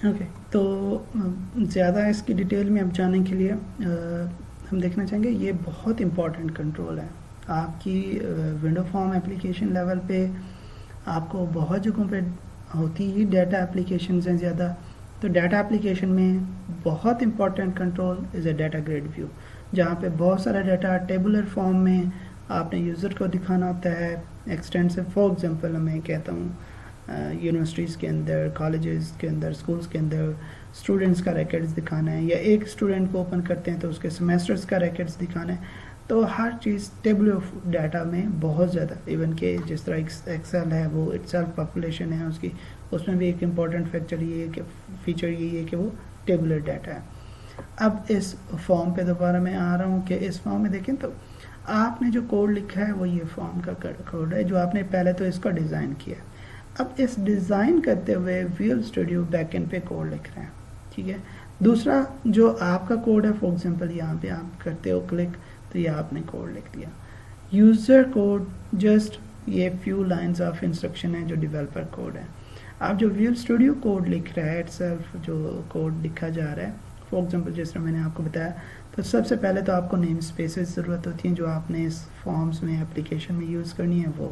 Okay, تو زیادہ اس کی ڈیٹیل میں اب جانے کے لیے ہم دیکھنا چاہیں گے یہ بہت امپورٹنٹ کنٹرول ہے آپ کی ونڈو فارم اپلیکیشن لیول پہ. آپ کو بہت جگہوں پہ ہوتی ہی ڈیٹا اپلیکیشنز ہیں زیادہ. تو ڈیٹا اپلیکیشن میں بہت important control is a data grid view, جہاں پہ بہت سارا ڈیٹا ٹیبولر فارم میں آپ نے یوزر کو دکھانا ہوتا ہے ایکسٹینسو. فار ایگزامپل میں کہتا ہوں یونیورسٹیز کے اندر، کالجز کے اندر، اسکولس کے اندر اسٹوڈنٹس کا ریکارڈز دکھانا ہے، یا ایک اسٹوڈنٹ کو اوپن کرتے ہیں تو اس کے سیمیسٹرز کا ریکارڈز دکھانا ہے. تو ہر چیز ٹیبل آف ڈیٹا میں بہت زیادہ، ایون کہ جس طرح ایکسل ہے وہ اٹ سیلف پاپولیشن ہے اس کی، اس میں بھی ایک امپورٹنٹ فیکچر یہ ہے کہ فیچر یہی ہے کہ وہ ٹیبولر ڈیٹا ہے. اب اس فارم پہ دوبارہ میں آ رہا ہوں کہ اس فارم میں دیکھیں تو آپ نے جو کوڈ لکھا ہے وہ یہ فارم کا کوڈ ہے جو آپ نے پہلے تو اس کا ڈیزائن کیا. اب اس ڈیزائن کرتے ہوئے ویژول اسٹوڈیو بیک اینڈ پہ کوڈ لکھ رہے ہیں، ٹھیک ہے. دوسرا جو آپ کا کوڈ ہے، فار ایگزامپل یہاں پہ آپ کرتے ہو کلک تو یہ آپ نے کوڈ لکھ دیا. یوزر کوڈ جسٹ یہ فیو لائنز آف انسٹرکشن ہے جو ڈیولپر کوڈ ہے. آپ جو ویژول اسٹوڈیو کوڈ لکھ رہا ہے اٹ سیلف جو کوڈ لکھا جا رہا ہے، فار ایگزامپل جس طرح میں نے آپ کو بتایا، تو سب سے پہلے تو آپ کو نیم اسپیسز ضرورت ہوتی ہیں جو آپ نے اس فارمز میں اپلیکیشن میں یوز کرنی ہے وہ.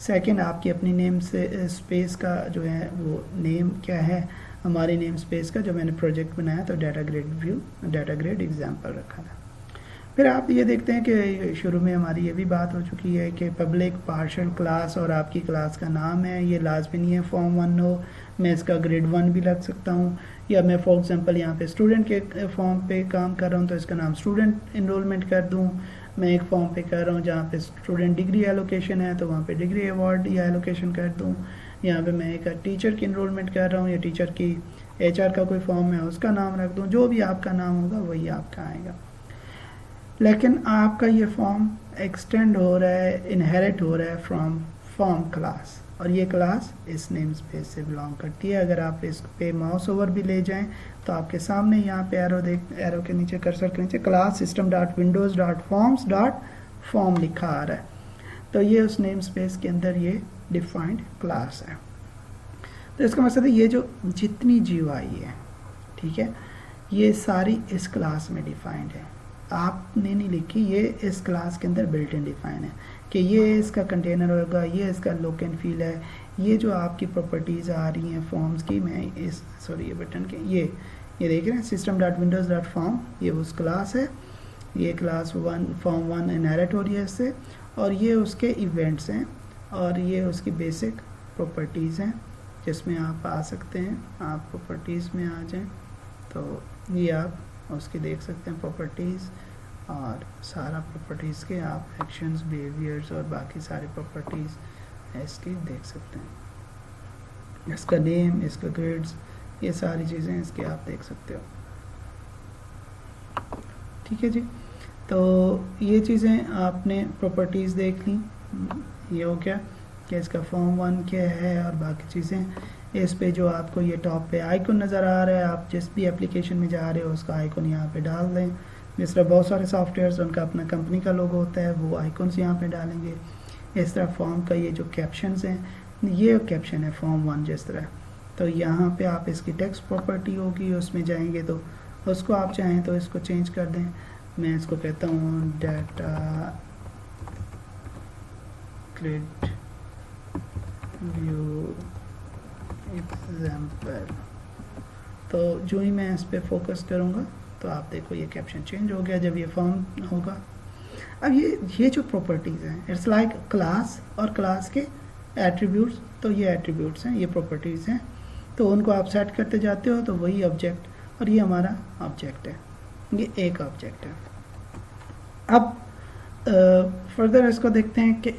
سیکنڈ آپ کی اپنی نیم سے اسپیس کا جو ہے وہ نیم کیا ہے، ہماری نیم اسپیس کا جو میں نے پروجیکٹ بنایا تو data grid view, data grid example رکھا تھا. پھر آپ یہ دیکھتے ہیں کہ شروع میں ہماری یہ بھی بات ہو چکی ہے کہ پبلک پارشل کلاس اور آپ کی کلاس کا نام ہے، یہ لازمی نہیں ہے فارم 1 ہو، میں اس کا گریڈ 1 بھی لگ سکتا ہوں. یا میں فار ایگزامپل یہاں پہ اسٹوڈنٹ کے فارم پہ کام کر رہا ہوں تو اس کا نام اسٹوڈنٹ انرولمنٹ کر دوں. میں ایک فارم پہ کر رہا ہوں جہاں پہ اسٹوڈنٹ ڈگری ایلوکیشن ہے تو وہاں پہ ڈگری ایوارڈ یا ایلوکیشن کر دوں. یہاں پہ میں ایک ٹیچر کی انرولمنٹ کر رہا ہوں یا ٹیچر کی ایچ آر کا کوئی فارم ہے اس کا نام رکھ دوں. جو بھی آپ کا نام ہوگا وہی آپ کا آئے گا. لیکن آپ کا یہ فارم ایکسٹینڈ ہو رہا ہے، انہیریٹ ہو رہا ہے فرام فارم کلاس، اور یہ کلاس اس نیم اسپیس سے بلانگ کرتی ہے. اگر آپ اس پہ ماؤس اوور بھی لے جائیں تو آپ کے سامنے یہاں پہ ایرو کے نیچے کرسر کے نیچے class system dot windows dot forms dot form لکھا آ رہا ہے. تو یہ اس نیم اسپیس کے اندر یہ ڈیفائنڈ کلاس ہے. تو اس کا مقصد ہے یہ جو جتنی جی او آئی ہے، ٹھیک ہے، یہ ساری اس کلاس میں ڈیفائنڈ ہے. آپ نے نہیں لکھی، یہ اس کلاس کے اندر بلٹ ان ڈیفائن ہے کہ یہ اس کا کنٹینر ہوگا، یہ اس کا لک اینڈ فیل ہے. یہ جو آپ کی پراپرٹیز آ رہی ہیں فارمز کی، میں اس یہ بٹن کے یہ دیکھ رہے ہیں system dot windows dot form, یہ اس کلاس ہے. یہ کلاس 1 فارم 1 انہیریٹ ہو رہی ہے اس سے، اور یہ اس کے ایونٹس ہیں اور یہ اس کی بیسک پراپرٹیز ہیں جس میں آپ آ سکتے ہیں. آپ پراپرٹیز میں آ جائیں تو یہ آپ اس کی دیکھ سکتے ہیں پراپرٹیز، اور سارا پراپرٹیز کے آپ ایکشنز، بیہیویئرز اور باقی ساری پراپرٹیز اس کی دیکھ سکتے ہیں. اس کا نیم، اس کا گریڈز، یہ ساری چیزیں اس کی آپ دیکھ سکتے ہو. ٹھیک ہے جی. تو یہ چیزیں آپ نے پراپرٹیز دیکھ لیں. یہ ہو گیا کہ اس کا فارم 1 کیا ہے اور باقی چیزیں. اس پہ جو آپ کو یہ ٹاپ پہ آئیکن نظر آ رہا ہے، آپ جس بھی اپلیکیشن میں جا رہے ہو اس کا آئیکن یہاں پہ ڈال دیں. جس طرح بہت سارے سافٹ ویئرز ان کا اپنا کمپنی کا لوگو ہوتا ہے، وہ آئیکنس یہاں پہ ڈالیں گے. اس طرح فارم کا یہ جو کیپشنز ہیں، یہ کیپشن ہے فارم 1 جس طرح. تو یہاں پہ آپ اس کی ٹیکسٹ پراپرٹی ہوگی، اس میں جائیں گے تو اس کو آپ چاہیں تو اس کو چینج کر دیں. میں اس کو کہتا ہوں ڈیٹا گریڈ ویو ایگزامپل. تو جو ہی میں اس پہ فوکس کروں گا تو آپ دیکھو یہ کیپشن چینج ہو گیا جب یہ فارم ہوگا. اب یہ جو پراپرٹیز ہیں اٹس لائک کلاس، اور کلاس کے ایٹریبیوٹس، تو یہ ایٹریبیوٹس ہیں، یہ پراپرٹیز ہیں. تو ان کو آپ سیٹ کرتے جاتے ہو تو وہی آبجیکٹ، اور یہ ہمارا آبجیکٹ ہے، یہ ایک آبجیکٹ ہے. اب فردر اس کو دیکھتے ہیں کہ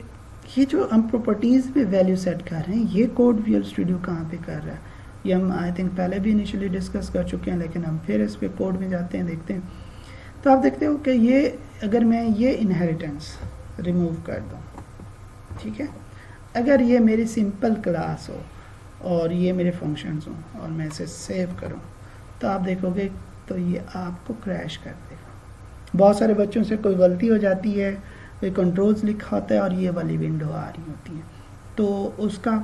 یہ جو ہم پراپرٹیز پہ ویلیو سیٹ کر رہے ہیں، یہ کوڈ ویژول اسٹوڈیو کہاں پہ کر رہا ہے. یہ ہم آئی تھنک پہلے بھی انیشلی ڈسکس کر چکے ہیں، لیکن ہم پھر اس پہ کوڈ میں جاتے ہیں، دیکھتے ہیں. تو آپ دیکھتے ہو کہ یہ اگر میں یہ انہیریٹنس ریموو کر دوں، ٹھیک ہے، اگر یہ میری سمپل کلاس ہو اور یہ میرے فنکشنز ہوں اور میں اسے سیو کروں تو آپ دیکھو گے تو یہ آپ کو کریش کر دے گا. بہت سارے بچوں سے کوئی غلطی ہو جاتی ہے، کوئی کنٹرولز لکھا ہوتا ہے اور یہ والی ونڈو آ رہی ہوتی ہے. تو اس کا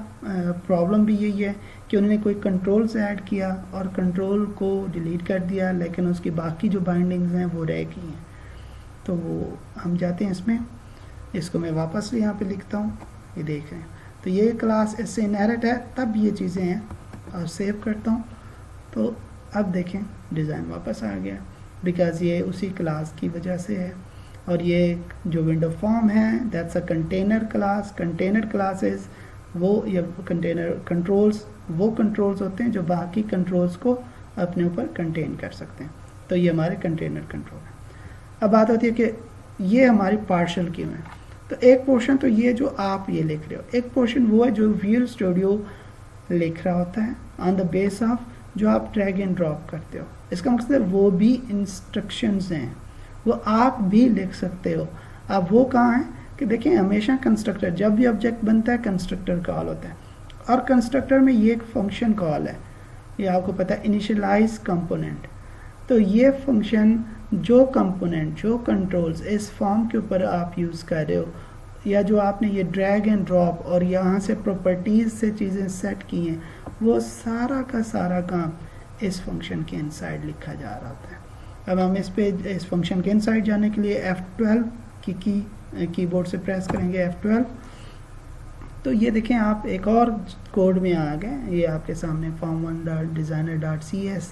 پرابلم بھی یہی ہے کہ انہوں نے کوئی کنٹرولز ایڈ کیا اور کنٹرول کو ڈیلیٹ کر دیا، لیکن اس کی باقی جو بائنڈنگز ہیں وہ رہ گئی ہیں. تو وہ ہم جاتے ہیں اس کو میں واپس یہاں پہ لکھتا ہوں، یہ دیکھ رہے ہیں. تو یہ کلاس اس سے انہیرٹ ہے، تب یہ چیزیں ہیں، اور سیو کرتا ہوں. تو اب دیکھیں ڈیزائن واپس آ گیا، بیکاز یہ اسی کلاس کی وجہ سے ہے. اور یہ جو ونڈو فارم ہے that's a container class. Container classes وہ یا کنٹینر کنٹرولز وہ کنٹرولز ہوتے ہیں جو باقی کنٹرولز کو اپنے اوپر کنٹین کر سکتے ہیں. تو یہ ہمارے کنٹینر کنٹرول ہیں. اب بات ہوتی ہے کہ یہ ہماری پارشل کیوں ہے. تو ایک پورشن تو یہ جو آپ یہ لکھ رہے ہو، ایک پورشن وہ ہے جو ویژول اسٹوڈیو لکھ رہا ہوتا ہے آن دا بیس آف جو آپ ڈریگ اینڈ ڈراپ کرتے ہو. اس کا مقصد ہے وہ بھی انسٹرکشنز ہیں، وہ آپ بھی لکھ سکتے ہو. اب وہ کہاں ہیں کہ دیکھیں ہمیشہ کنسٹرکٹر جب بھی آبجیکٹ بنتا ہے کنسٹرکٹر کال ہوتا ہے، اور کنسٹرکٹر میں یہ ایک فنکشن کال ہے، یہ آپ کو پتہ ہے انیشلائز کمپوننٹ. تو یہ فنکشن جو کمپوننٹ جو کنٹرولز اس فارم کے اوپر آپ یوز کر رہے ہو، یا جو آپ نے یہ ڈریگ اینڈ ڈراپ اور یہاں سے پراپرٹیز سے چیزیں سیٹ کی ہیں، وہ سارا کا سارا کام اس فنکشن کے انسائڈ لکھا جا رہا ہوتا ہے. اب ہم اس فنکشن کے انسائڈ جانے کے لیے F12 کی کی بورڈ سے پریس کریں گے F12. تو یہ دیکھیں آپ ایک اور کوڈ میں آ گئے. یہ آپ کے سامنے form1.designer.cs،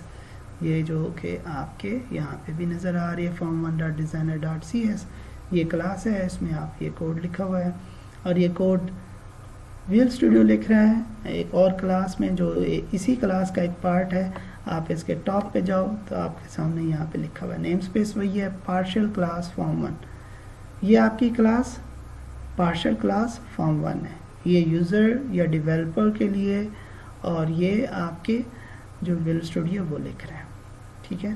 یہ جو کہ آپ کے یہاں پہ بھی نظر آ رہی ہے form1.designer.cs. یہ کلاس ہے، اس میں آپ یہ کوڈ لکھا ہوا ہے، اور یہ کوڈ ویژول اسٹوڈیو لکھ رہا ہے ایک اور کلاس میں جو اسی کلاس کا ایک پارٹ ہے. آپ اس کے ٹاپ پہ جاؤ تو آپ کے سامنے یہاں پہ لکھا ہوا ہے نیم اسپیس وہی ہے پارشل کلاس form1. یہ آپ کی کلاس پارشل کلاس form1 ہے. یہ یوزر یا ڈیولپر کے لیے، اور یہ آپ کے جو ویژول اسٹوڈیو وہ لکھ رہے ہیں. ٹھیک ہے،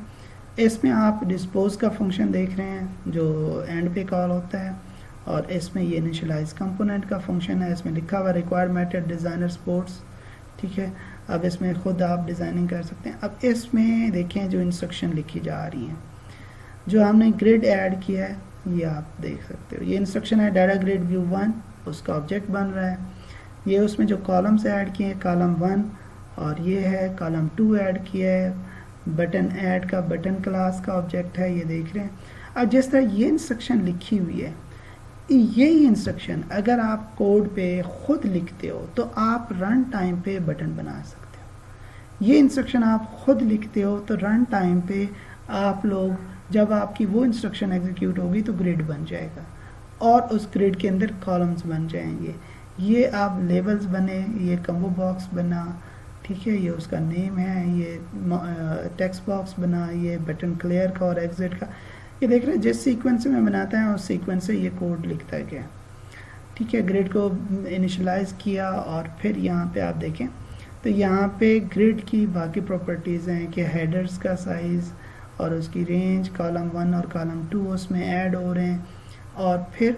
اس میں آپ ڈسپوز کا فنکشن دیکھ رہے ہیں جو اینڈ پہ کال ہوتا ہے، اور اس میں یہ انیشلائز کمپوننٹ کا فنکشن ہے. اس میں لکھا ہوا ریکوائر میتھڈ ڈیزائنر سپورٹس. ٹھیک ہے، اب اس میں خود آپ ڈیزائننگ کر سکتے ہیں. اب اس میں دیکھیں جو انسٹرکشن لکھی جا رہی ہیں، جو ہم نے گریڈ ایڈ کیا ہے یہ آپ دیکھ سکتے ہو. یہ انسٹرکشن ہے ڈیٹا گریڈ ویو 1، اس کا آبجیکٹ بن رہا ہے. یہ اس میں جو کالمس ایڈ کیے ہیں کالم 1، اور یہ ہے کالم 2 ایڈ کیا ہے. بٹن ایڈ کا بٹن کلاس کا آبجیکٹ ہے، یہ دیکھ رہے ہیں. اب جس طرح یہ انسٹرکشن لکھی ہوئی ہے، یہی انسٹرکشن اگر آپ کوڈ پہ خود لکھتے ہو تو آپ رن ٹائم پہ بٹن بنا سکتے ہو. یہ انسٹرکشن آپ خود لکھتے ہو تو رن ٹائم پہ آپ لوگ جب آپ کی وہ انسٹرکشن ایگزیکیوٹ ہوگی تو گریڈ بن جائے گا، اور اس گریڈ کے اندر کالمز بن جائیں گے. یہ آپ لیبلز بنے، یہ کمبو باکس بنا، ٹھیک ہے، یہ اس کا نیم ہے، یہ ٹیکسٹ باکس بنا، یہ بٹن کلیئر کا اور ایگزٹ کا. یہ دیکھ رہے ہیں جس سیکوینس سے میں بناتا ہے اس سیکوینس سے یہ کوڈ لکھتا گیا. ٹھیک ہے، گریڈ کو انیشلائز کیا، اور پھر یہاں پہ آپ دیکھیں تو یہاں پہ گریڈ کی باقی پراپرٹیز ہیں کہ ہیڈرز کا سائز اور اس کی رینج، کالم 1 اور کالم 2 اس میں ایڈ ہو رہے ہیں، اور پھر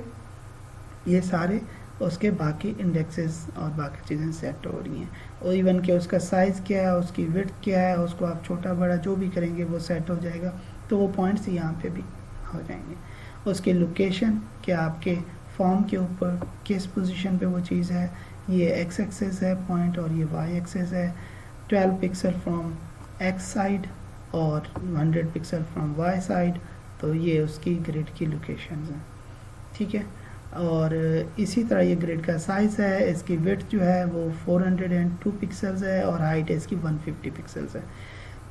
یہ سارے اس کے باقی انڈیکسز اور باقی چیزیں سیٹ ہو رہی ہیں. اور ایون کہ اس کا سائز کیا ہے، اس کی وڈتھ کیا ہے، اس کو آپ چھوٹا بڑا جو بھی کریں گے وہ سیٹ ہو جائے گا. تو وہ پوائنٹس یہاں پہ بھی ہو جائیں گے. اس کی لوکیشن کہ آپ کے فارم کے اوپر کس پوزیشن پہ وہ چیز ہے، یہ ایکس ایکسس ہے پوائنٹ، اور یہ وائی ایکسس ہے. 12 پکسل فرام ایکس سائڈ اور 100 پکسل فرام وائی سائڈ. تو یہ اس کی گریڈ کی لوکیشنز ہیں. ٹھیک ہے، اور اسی طرح یہ گریڈ کا سائز ہے. اس کی وڈتھ جو ہے وہ 402 پکسلز ہے، اور ہائٹ اس کی 150 پکسلز ہے.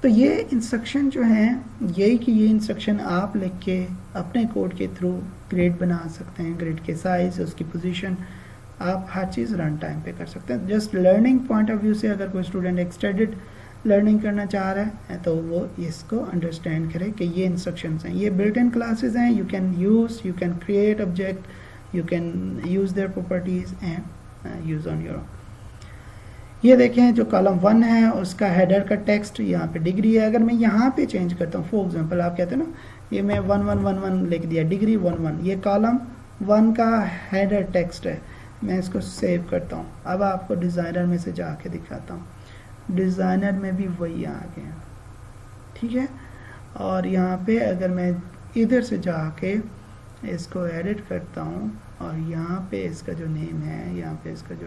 تو یہ انسٹرکشن جو ہیں، یہی کہ یہ انسٹرکشن آپ لکھ کے اپنے کوڈ کے تھرو گریڈ بنا سکتے ہیں. گریڈ کے سائز، اس کی پوزیشن، آپ ہر چیز رن ٹائم پہ کر سکتے ہیں. Just learning point of view سے اگر کوئی اسٹوڈنٹ ایکسٹینڈڈ لرننگ کرنا چاہ رہا ہے تو وہ اس کو انڈرسٹینڈ کرے کہ یہ انسٹرکشنز ہیں، یہ بلٹ ان کلاسز ہیں. You can create object, you can use their properties and use on your own. یہ دیکھیں جو کالم 1 ہے اس کا ہیڈر کا ٹیکسٹ یہاں پہ ڈگری ہے. اگر میں یہاں پہ چینج کرتا ہوں، فور ایگزامپل آپ کہتے ہیں نا یہ میں 1111 لکھ دیا ڈگری 11، یہ کالم 1 کا ہیڈر ٹیکسٹ ہے. میں اس کو سیو کرتا ہوں. اب آپ کو ڈیزائنر میں سے جا کے دکھاتا ہوں. ڈیزائنر میں بھی وہی آ گیا، ٹھیک ہے. اور یہاں پہ اگر میں ادھر سے جا کے اس کو ایڈٹ کرتا ہوں، اور یہاں پہ اس کا جو نیم ہے، یہاں پہ اس کا جو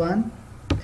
1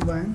1।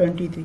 23।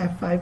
F5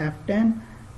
F10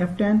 F10